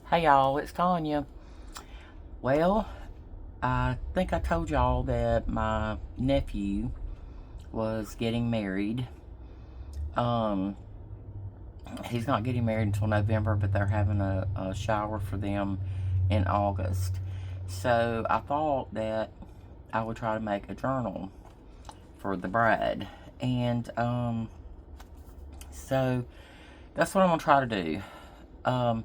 Hey y'all, it's Tanya. Well, I think I told y'all that my nephew was getting married. Um, he's not getting married until November, but they're having a shower for them in August. So I thought that I would try to make a journal for the bride. And so that's what I'm gonna try to do. Um,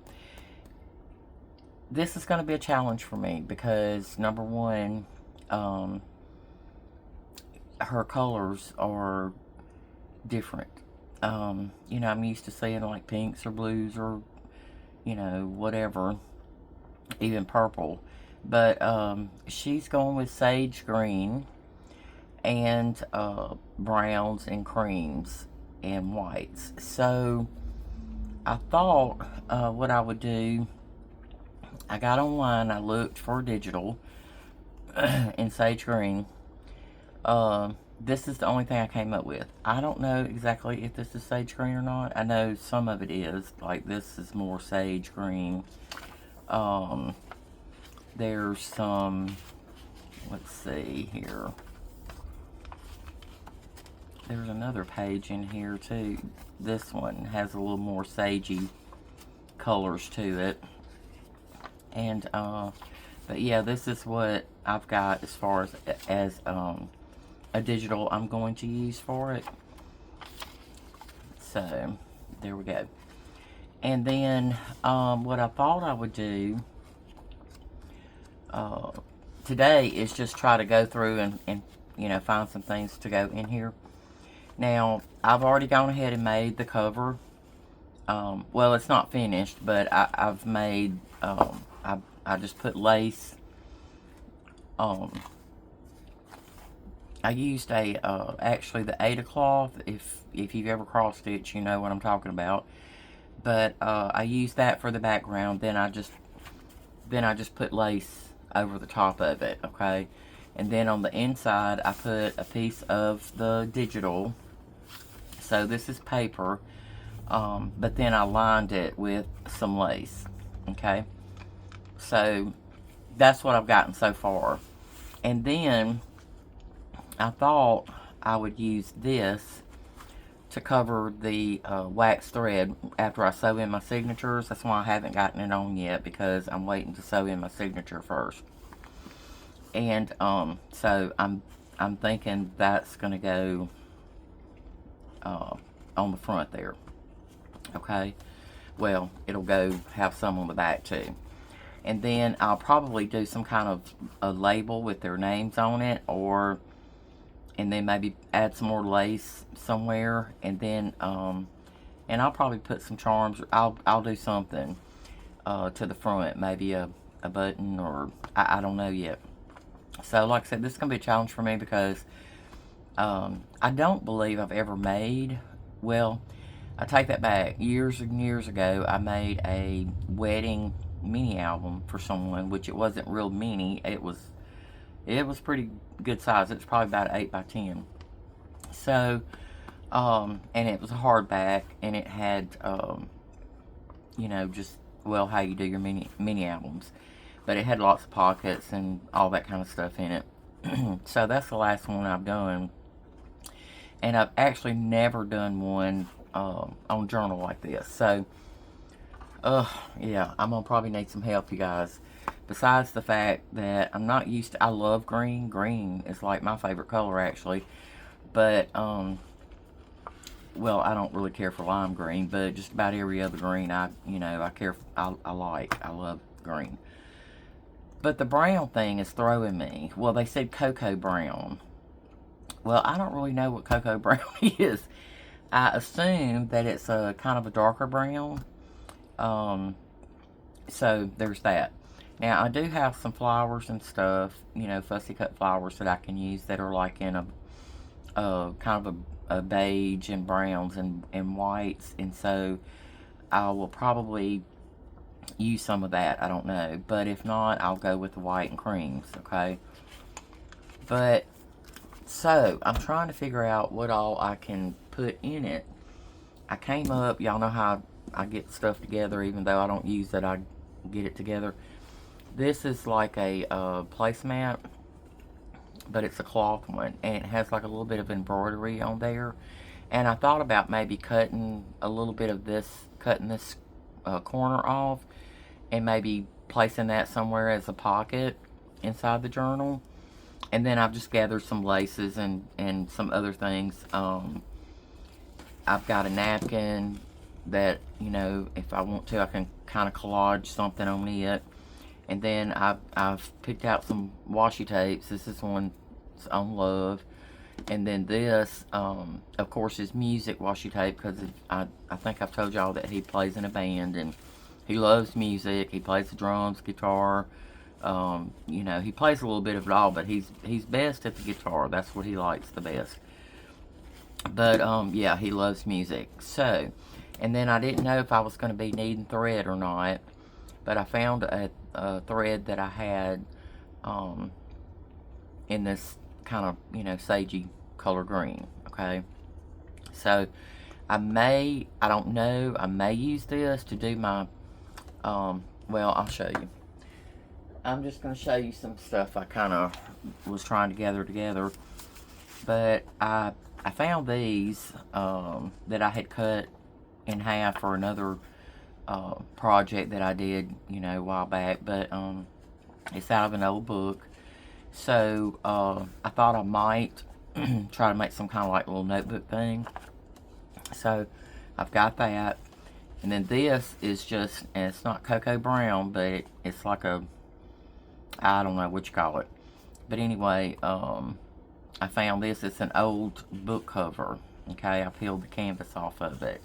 this is gonna be a challenge for me because number one, um, her colors are different. I'm used to seeing like pinks or blues or, whatever, even purple. But she's going with sage green and browns and creams and whites. So I thought what I would do, I got online, I looked for digital in sage green. This is the only thing I came up with. I don't know exactly if this is sage green or not. I know some of it is. Like this is more sage green. Um, there's some, let's see here. There's another page in here too. This one has a little more sagey colors to it. And, but yeah, this is what I've got as far as a digital I'm going to use for it. So there we go. And then what I thought I would do uh, today is just try to go through and find some things to go in here. Now I've already gone ahead and made the cover. Well, it's not finished, but I've made I just put lace. Um, I used actually the Aida cloth. If you've ever cross stitched, you know what I'm talking about. But I used that for the background. Then I just put lace over the top of it. Okay, and then on the inside I put a piece of the digital. So this is paper, but then I lined it with some lace. Okay, so that's what I've gotten so far. And then I thought I would use this to cover the wax thread after I sew in my signatures. That's why I haven't gotten it on yet, because I'm waiting to sew in my signature first. And so I'm thinking that's gonna go on the front there. Okay, well, it'll go have some on the back too. And then I'll probably do some kind of a label with their names on it, or and then maybe add some more lace somewhere, and then and I'll probably put some charms. I'll do something to the front, maybe a button, or I don't know yet. So like I said, this is gonna be a challenge for me because I don't believe I've ever made, well, I take that back. Years and years ago, I made a wedding mini album for someone, which it wasn't real mini. It was pretty good size. It was probably about 8 by 10. So, and it was a hardback, and it had, just, well, how you do your mini albums. But it had lots of pockets and all that kind of stuff in it. So that's the last one I've done. And I've actually never done one on journal like this. So, yeah, I'm gonna probably need some help, you guys. Besides the fact that I'm not used to, I love green. Green is like my favorite color, actually. But, well, I don't really care for lime green, but just about every other green I like. I love green. But the brown thing is throwing me. Well, they said cocoa brown. Well, I don't really know what cocoa brown is. I assume that it's a kind of a darker brown. So there's that. Now I do have some flowers and stuff, fussy cut flowers that I can use that are like in a kind of a beige and browns and whites, and so I will probably use some of that. I don't know, but if not, I'll go with the white and creams. Okay, but so I'm trying to figure out what all I can put in it. I came up, y'all know how I get stuff together, even though I don't use it. get it together. This is like a placemat, but it's a cloth one, and it has like a little bit of embroidery on there. And I thought about maybe cutting a little bit of this, cutting this corner off, and maybe placing that somewhere as a pocket inside the journal. And then I've just gathered some laces and some other things. I've got a napkin that, you know, if I want to, I can kind of collage something on it. And then I've picked out some washi tapes. This is one on Love. And then this, of course, is music washi tape, because I think I've told y'all that he plays in a band, and he loves music. He plays the drums, guitar. You know, he plays a little bit of it all, but he's best at the guitar. That's what he likes the best. But, yeah, he loves music. So, and then I didn't know if I was going to be needing thread or not, but I found a thread that I had in this kind of, you know, sagey color green. Okay, so I don't know, I may use this to do my well, I'll show you. I'm just going to show you some stuff I kind of was trying to gather together. But I found these that I had cut in half for another project that I did, you know, a while back. But it's out of an old book. So I thought I might try to make some kind of like little notebook thing. So I've got that. And then this is just, and it's not cocoa brown, but it's like a, I don't know what you call it. But anyway, I found this. It's an old book cover. Okay, I peeled the canvas off of it.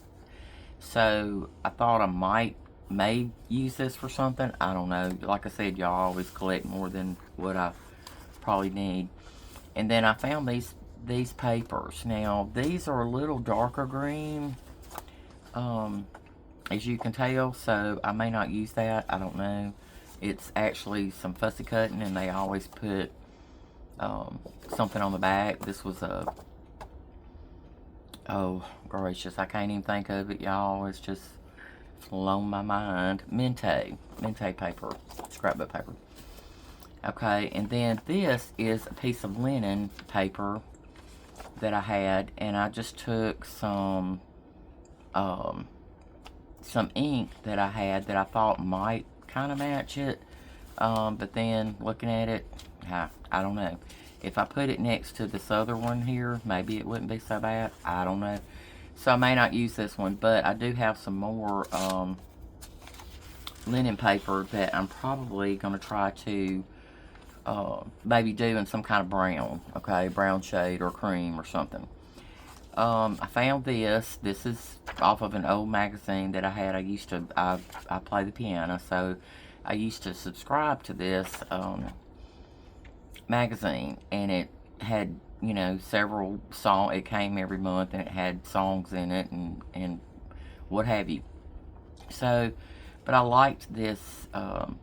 So I thought I may use this for something. I don't know. Like I said, y'all always collect more than what I probably need. And then I found these papers. Now, these are a little darker green, as you can tell, so I may not use that. I don't know. It's actually some fussy cutting, and they always put something on the back. This was a, oh gracious, I can't even think of it, y'all. It's just flown my mind. Mente paper, scrapbook paper. Okay, and then this is a piece of linen paper that I had, and I just took some ink that I had that I thought might kind of match it, but then looking at it, I don't know. If I put it next to this other one here, maybe it wouldn't be so bad. I don't know. So I may not use this one, but I do have some more linen paper that I'm probably going to try to maybe do in some kind of brown, okay, brown shade or cream or something. I found this. This is off of an old magazine that I had. I play the piano, so I used to subscribe to this magazine, and it had, you know, several songs. It came every month, and it had songs in it and what have you. So, but I liked this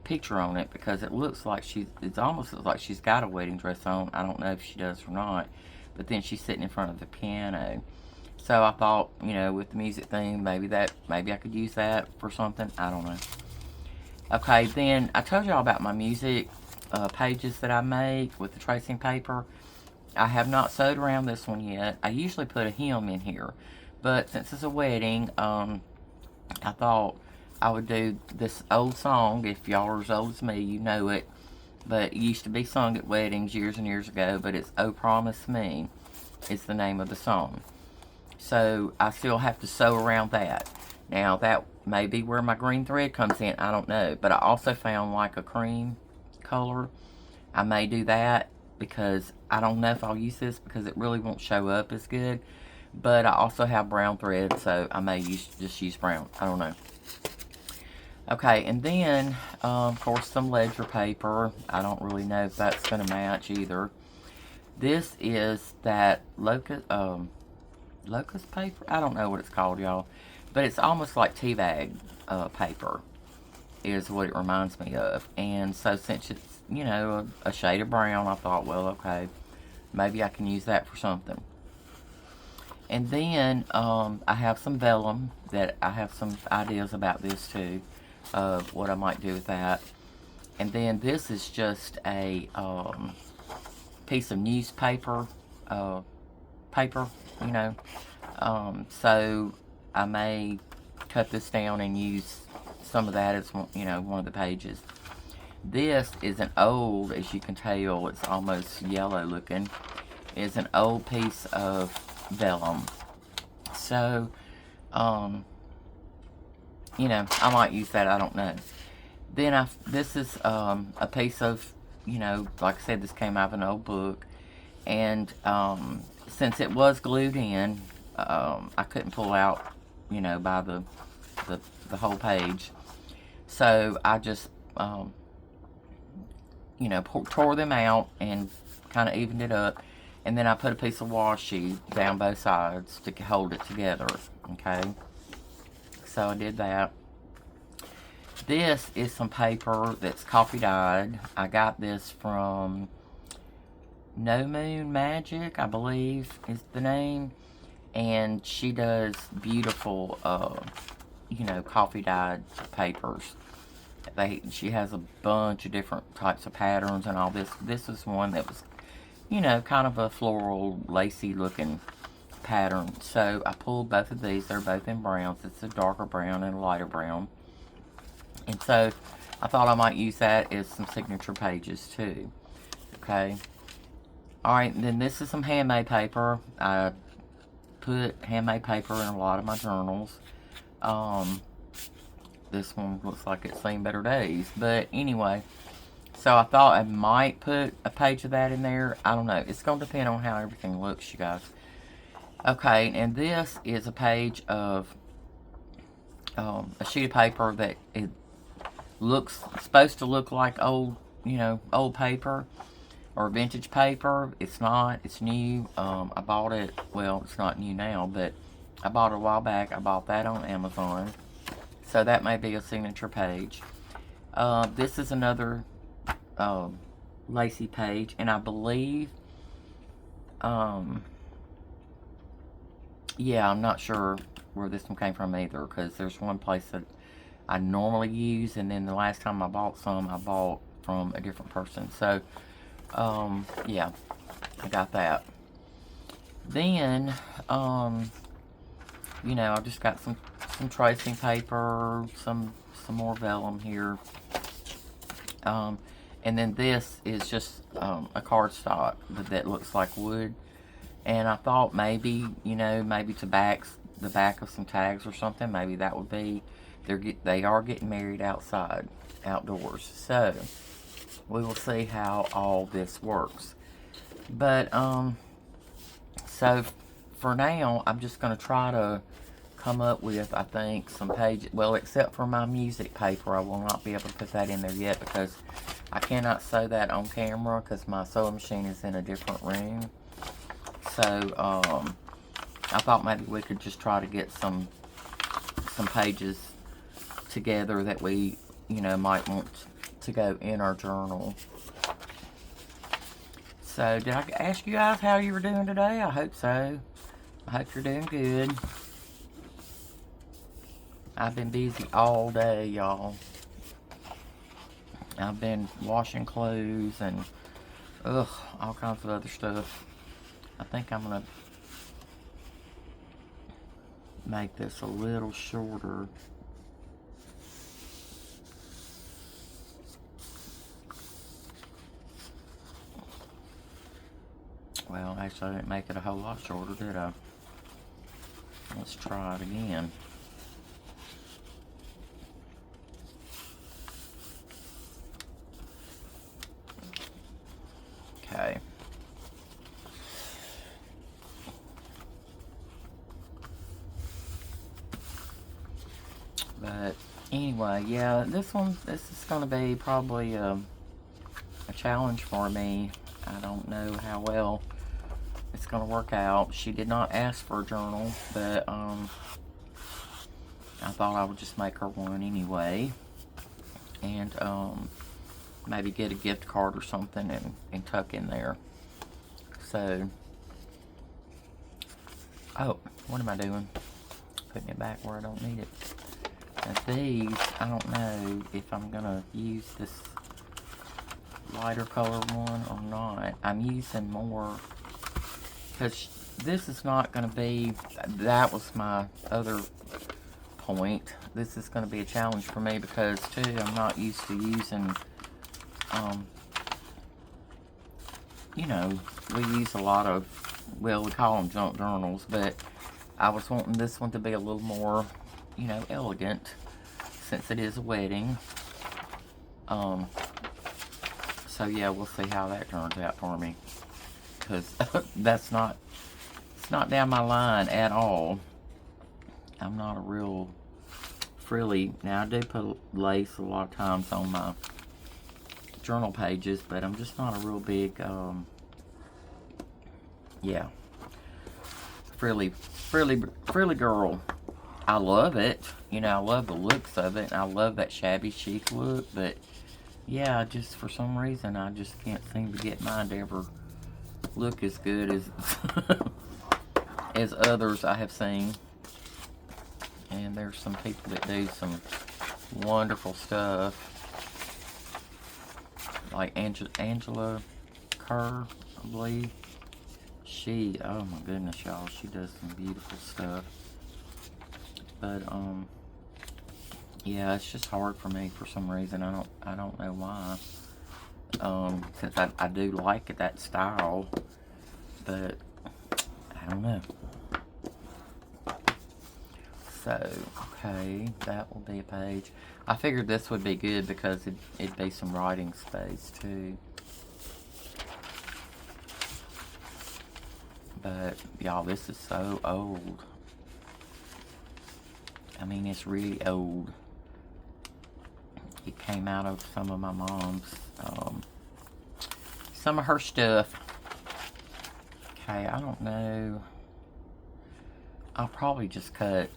picture on it because it looks like it almost looks like she's got a wedding dress on. I don't know if she does or not, but then she's sitting in front of the piano. So I thought, you know, with the music thing, maybe I could use that for something. I don't know. Okay, then I told y'all about my music pages that I make with the tracing paper. I have not sewed around this one yet. I usually put a hem in here, but since it's a wedding, I thought I would do this old song. If y'all are as old as me, you know it. But it used to be sung at weddings years and years ago, but it's "Oh Promise Me" is the name of the song. So I still have to sew around that. Now that may be where my green thread comes in. I don't know. But I also found like a cream color. I may do that because I don't know if I'll use this because it really won't show up as good. But I also have brown thread, so I may just use brown. I don't know. Okay, and then, of course, some ledger paper. I don't really know if that's going to match either. This is that locust paper? I don't know what it's called, y'all. But it's almost like tea bag paper is what it reminds me of. And so since it's, you know, a shade of brown, I thought, well, okay, maybe I can use that for something. And then I have some vellum that I have some ideas about this too. of what I might do with that. And then this is just a piece of newspaper, paper, you know. So I may cut this down and use some of that as, you know, one of the pages. This is an old, as you can tell, it's almost yellow looking, is an old piece of vellum. So, you know, I might use that, I don't know. Then this is a piece of, you know, like I said, this came out of an old book. And since it was glued in, I couldn't pull out, you know, by the whole page. So I just, you know, tore them out and kind of evened it up. And then I put a piece of washi down both sides to hold it together, okay? So I did that. This is some paper that's coffee dyed. I got this from No Moon Magic, I believe is the name. And she does beautiful, you know, coffee dyed papers. She has a bunch of different types of patterns and all this. This is one that was, you know, kind of a floral, lacy looking pattern. So I pulled both of these. They're both in browns. It's a darker brown and a lighter brown. And so I thought I might use that as some signature pages too. Okay. Alright, then this is some handmade paper. I put handmade paper in a lot of my journals. This one looks like it's seen better days. But anyway, so I thought I might put a page of that in there. I don't know. It's going to depend on how everything looks, you guys. Okay, and this is a page of a sheet of paper that it looks supposed to look like old, you know, old paper or vintage paper. It's not. It's new. I bought it. Well, it's not new now, but I bought it a while back. I bought that on Amazon. So that may be a signature page. This is another lacy page, and I believe, yeah, I'm not sure where this one came from either, because there's one place that I normally use, and then the last time I bought some, I bought from a different person. So, yeah, I got that. Then, you know, I just got some tracing paper, some more vellum here. And then this is just a cardstock that looks like wood. And I thought maybe, you know, maybe to the back of some tags or something, maybe that would be, they are getting married outdoors. So, we will see how all this works. But, so for now, I'm just going to try to come up with, I think, some pages. Well, except for my music paper, I will not be able to put that in there yet because I cannot sew that on camera because my sewing machine is in a different room. So, I thought maybe we could just try to get some pages together that we, you know, might want to go in our journal. So, did I ask you guys how you were doing today? I hope so. I hope you're doing good. I've been busy all day, y'all. I've been washing clothes and, all kinds of other stuff. I think I'm going to make this a little shorter. Well, actually, I didn't make it a whole lot shorter, did I? Let's try it again. Okay. But anyway, yeah, this is going to be probably a challenge for me. I don't know how well it's going to work out. She did not ask for a journal, but I thought I would just make her one anyway. And maybe get a gift card or something and tuck in there. So, oh, what am I doing? Putting it back where I don't need it. Now these, I don't know if I'm going to use this lighter color one or not. I'm using more, because this is not going to be, that was my other point. This is going to be a challenge for me because, too, I'm not used to using, you know, we use a lot of, well, we call them junk journals, but I was wanting this one to be a little more, you know, elegant, since it is a wedding. So yeah, we'll see how that turns out for me, because it's not down my line at all. I'm not a real frilly, now I do put lace a lot of times on my journal pages, but I'm just not a real big, yeah, frilly girl. I love it, you know, I love the looks of it, and I love that shabby chic look, but yeah, just for some reason, I just can't seem to get mine to ever look as good as as others I have seen. And there's some people that do some wonderful stuff, like Angela Kerr, I believe. She, oh my goodness, y'all, she does some beautiful stuff. But yeah, it's just hard for me for some reason. I don't know why. Since I do like that style, but I don't know. So, okay, that will be a page. I figured this would be good because it'd be some writing space too. But y'all, this is so old. I mean, it's really old. It came out of some of my mom's, some of her stuff. Okay, I don't know. I'll probably just cut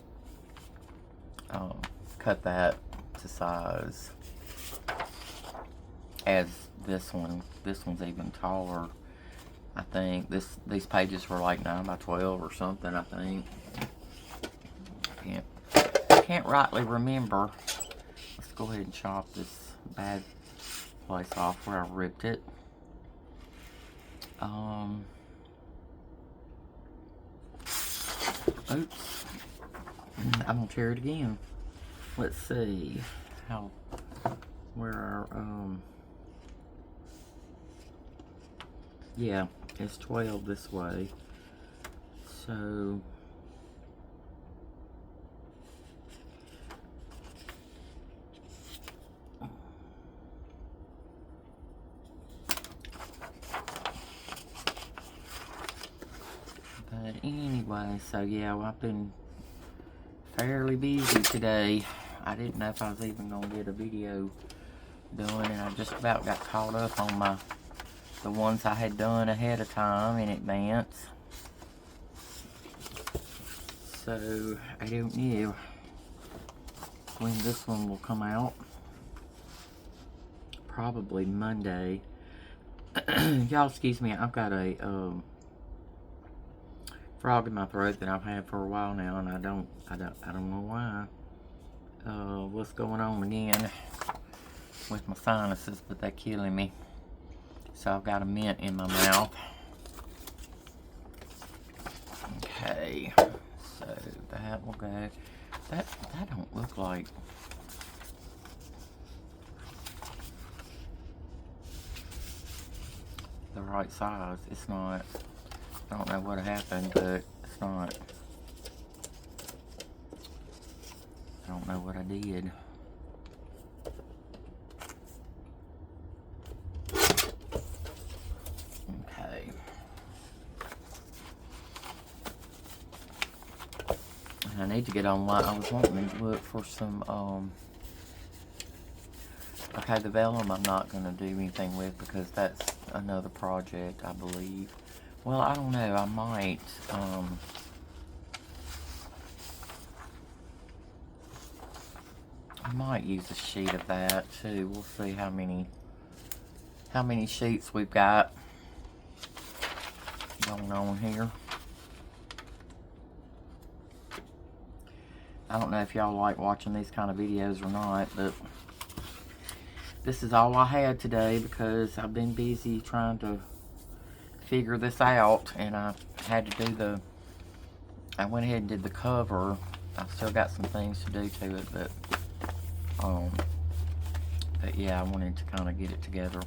that to size as this one's even taller. I think these pages were like 9 by 12 or something, I think. Can't rightly remember. Let's go ahead and chop this bad place off where I ripped it. Oops. I'm gonna tear it again. Let's see where our, yeah, it's 12 this way. So, but anyway, so yeah, well, I've been fairly busy today. I didn't know if I was even gonna get a video done, and I just about got caught up on the ones I had done ahead of time in advance. So I don't know when this one will come out. Probably Monday. Y'all excuse me, I've got a frog in my throat that I've had for a while now, and I don't know why. What's going on again with my sinuses, but they're killing me. So I've got a mint in my mouth. Okay, so that will go. That don't look like. The right size. It's not. I don't know what happened, but it's not. I don't know what I did. Okay. I need to get online. I was wanting to look for some, okay, the vellum I'm not going to do anything with because that's another project, I believe. Well, I don't know. I might, use a sheet of that too. We'll see how many sheets we've got going on here. I don't know if y'all like watching these kind of videos or not, but this is all I had today because I've been busy trying to figure this out, and I had to do I went ahead and did the cover. I still got some things to do to it, but yeah, I wanted to kind of get it together.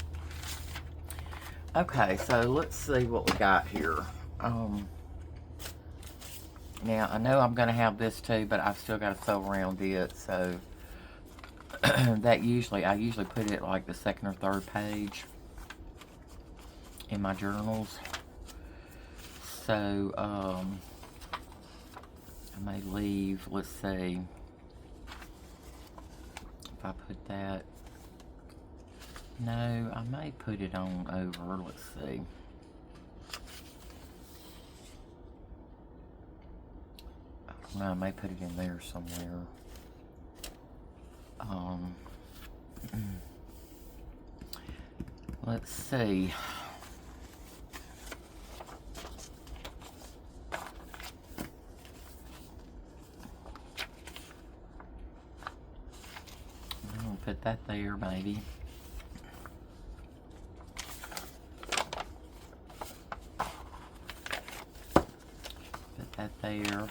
Okay, so let's see what we got here. Now, I know I'm going to have this too, but I've still got to sew around it, so I usually put it like the second or third page in my journals. So, I may leave, let's see, if I put that, no, I may put it on over, let's see. No, I may put it in there somewhere. Let's see. I'll put that there, maybe. Put that there.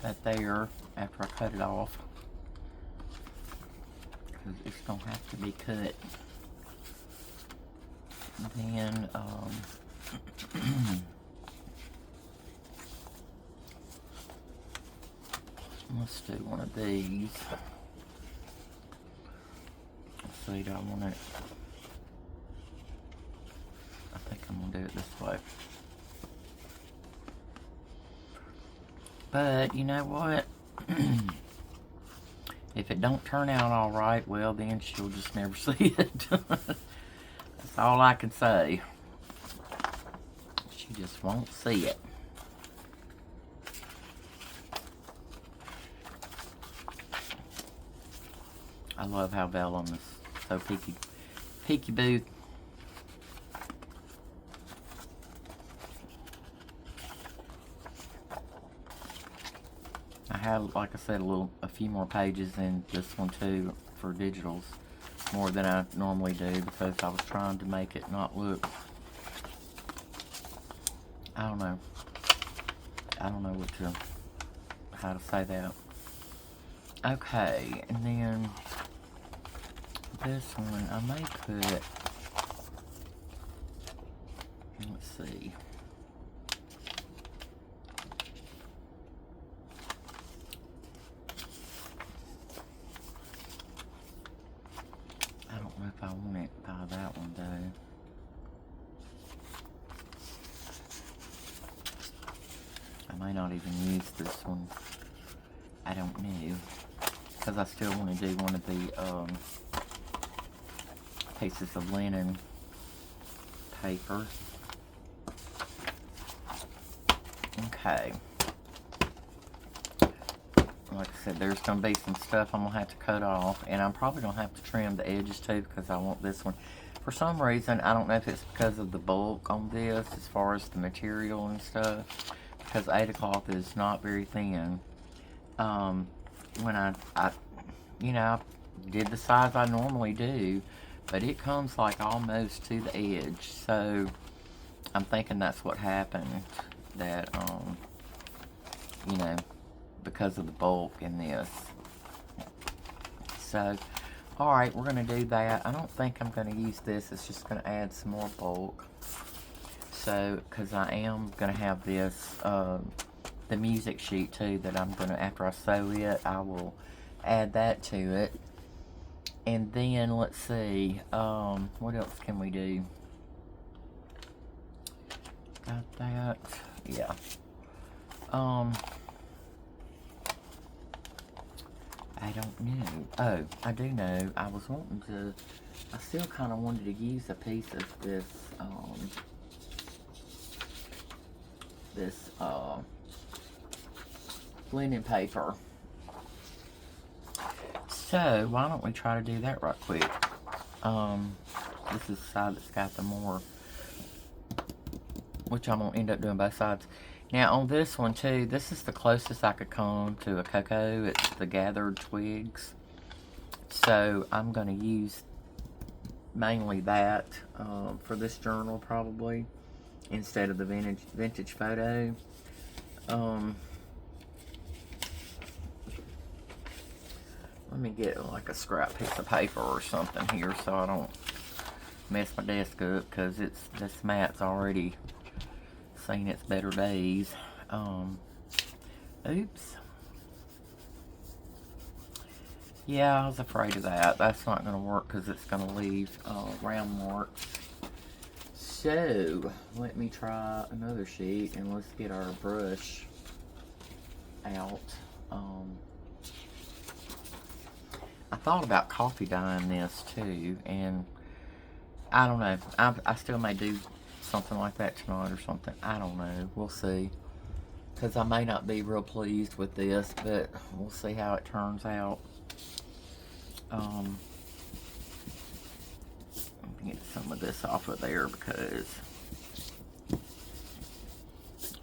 That there after I cut it off, because it's gonna have to be cut. And then let's do one of these. Let's see, do I want it? I think I'm gonna do it this way. But you know what? If it don't turn out all right, well then she'll just never see it. That's all I can say. She just won't see it. I love how Vellum is so peekaboo. I have, like I said, a few more pages in this one too for digitals, more than I normally do, because I was trying to make it not look, I don't know how to say that. Okay, and then this one I may put, let's see. I don't know if I want it by that one though. I may not even use this one. I don't know, because I still want to do one of the pieces of linen paper. Okay. Like I said, there's going to be some stuff I'm going to have to cut off, and I'm probably going to have to trim the edges too, because I want this one. For some reason, I don't know if it's because of the bulk on this, as far as the material and stuff, because Aida cloth is not very thin. When I did the size I normally do, but it comes like almost to the edge, so I'm thinking that's what happened, that, because of the bulk in this. So, alright, we're going to do that. I don't think I'm going to use this. It's just going to add some more bulk. So, because I am going to have this, the music sheet too, that I'm going to, after I sew it, I will add that to it. And then, let's see, what else can we do? Got that. Yeah. I don't know. Oh, I do know. I was wanting to, I still kind of wanted to use a piece of this, linen paper. So, why don't we try to do that right quick? This is the side that's got the more, which I'm going to end up doing both sides. Now, on this one, too, this is the closest I could come to a cocoa. It's the gathered twigs. So, I'm going to use mainly that for this journal, probably, instead of the vintage photo. Let me get like a scrap piece of paper or something here so I don't mess my desk up, because this mat's already seen its better days. Oops. Yeah, I was afraid of that. That's not going to work because it's going to leave round marks. So, let me try another sheet and let's get our brush out. I thought about coffee dyeing this too, and I don't know. I still may do something like that tonight or something. I don't know. We'll see. Because I may not be real pleased with this, but we'll see how it turns out. Let me get some of this off of there because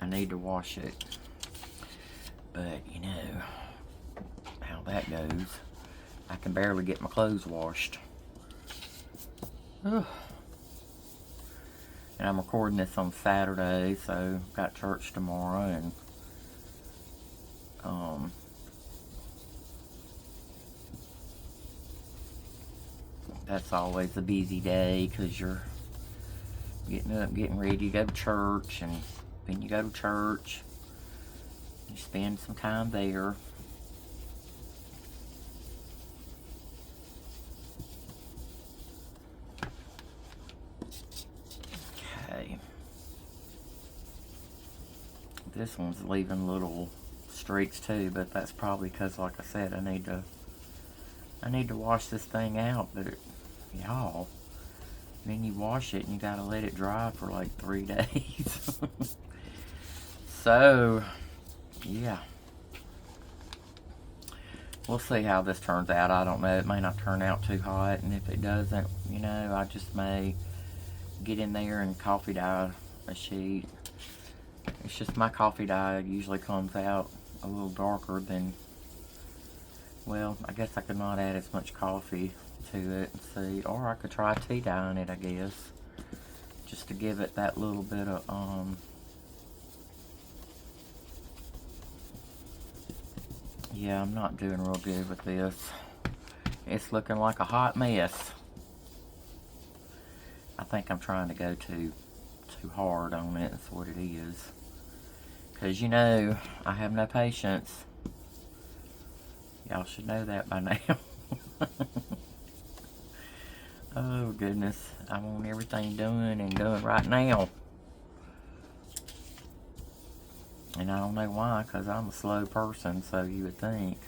I need to wash it. But, you know how that goes. I can barely get my clothes washed. Ugh. And I'm recording this on Saturday, so got church tomorrow, and that's always a busy day because you're getting up, getting ready to go to church, and then you go to church, you spend some time there. Okay. This one's leaving little streaks too, but that's probably because, like I said, I need to wash this thing out. But y'all, then you wash it and you gotta let it dry for like 3 days. So, yeah. We'll see how this turns out. I don't know. It may not turn out too hot, and if it doesn't, you know, I just may get in there and coffee dye a sheet. It's just my coffee dye usually comes out a little darker than, well, I guess I could not add as much coffee to it and see, or I could try tea dyeing it, I guess, just to give it that little bit of, yeah, I'm not doing real good with this. It's looking like a hot mess. I think I'm trying to go too hard on it. That's what it is. Because, you know, I have no patience. Y'all should know that by now. Oh, goodness. I want everything done and done right now. And I don't know why, because I'm a slow person, so you would think.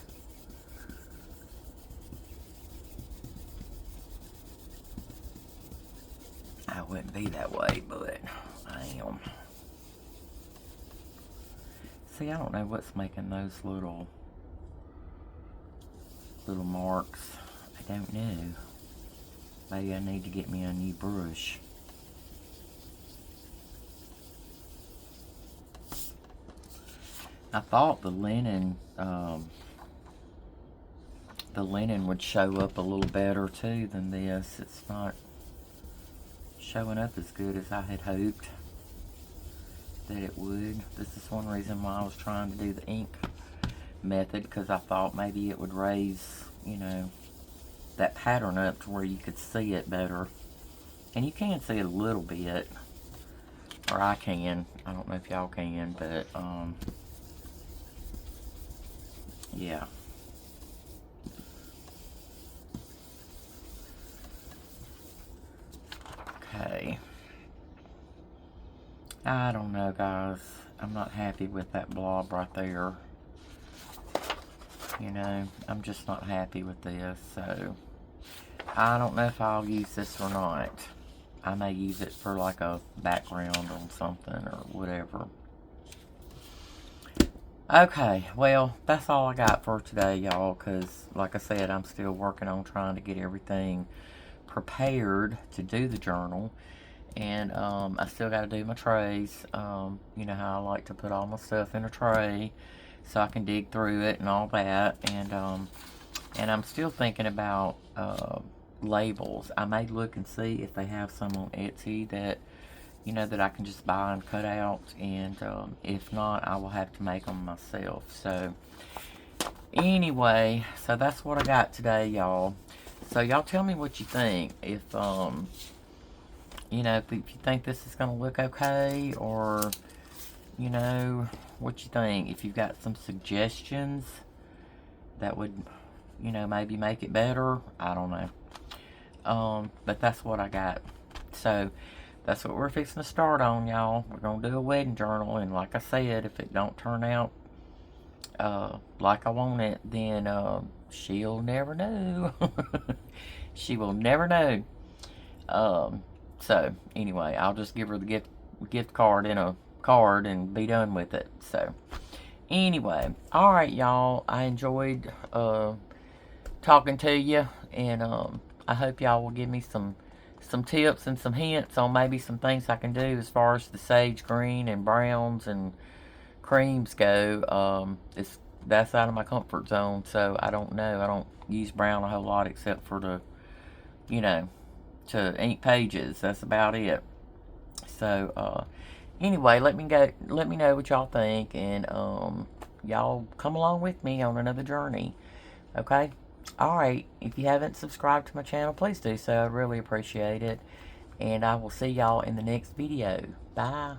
I wouldn't be that way, but I am. See, I don't know what's making those little marks. I don't know. Maybe I need to get me a new brush. I thought the linen would show up a little better too than this. It's not showing up as good as I had hoped that it would. This is one reason why I was trying to do the ink method, because I thought maybe it would raise, you know, that pattern up to where you could see it better. And you can see it a little bit, or I can. I don't know if y'all can, but yeah. Okay. I don't know, guys. I'm not happy with that blob right there. You know, I'm just not happy with this, so I don't know if I'll use this or not. I may use it for like a background on something or whatever. Okay, well, that's all I got for today, y'all, because, like I said, I'm still working on trying to get everything prepared to do the journal. And I still got to do my trays. You know how I like to put all my stuff in a tray so I can dig through it and all that. And I'm still thinking about labels. I may look and see if they have some on Etsy that, you know, that I can just buy and cut out. And if not, I will have to make them myself. So anyway, so that's what I got today, y'all. So y'all tell me what you think. If you know, if you think this is gonna look okay, or you know, what you think. If you've got some suggestions that would, you know, maybe make it better, I don't know. But that's what I got. So that's what we're fixing to start on, y'all. We're gonna do a wedding journal, and like I said, if it don't turn out like I want it, then she'll never know. She will never know. So anyway, I'll just give her the gift card in a card and be done with it. So anyway, all right, y'all. I enjoyed talking to you, and I hope y'all will give me some tips and some hints on maybe some things I can do as far as the sage green and browns and creams go. That's out of my comfort zone, so I don't know. I don't use brown a whole lot except for the, you know, to ink pages. That's about it. So anyway, let me know what y'all think, and y'all come along with me on another journey. Okay? Alright, if you haven't subscribed to my channel, please do so. I really appreciate it. And I will see y'all in the next video. Bye.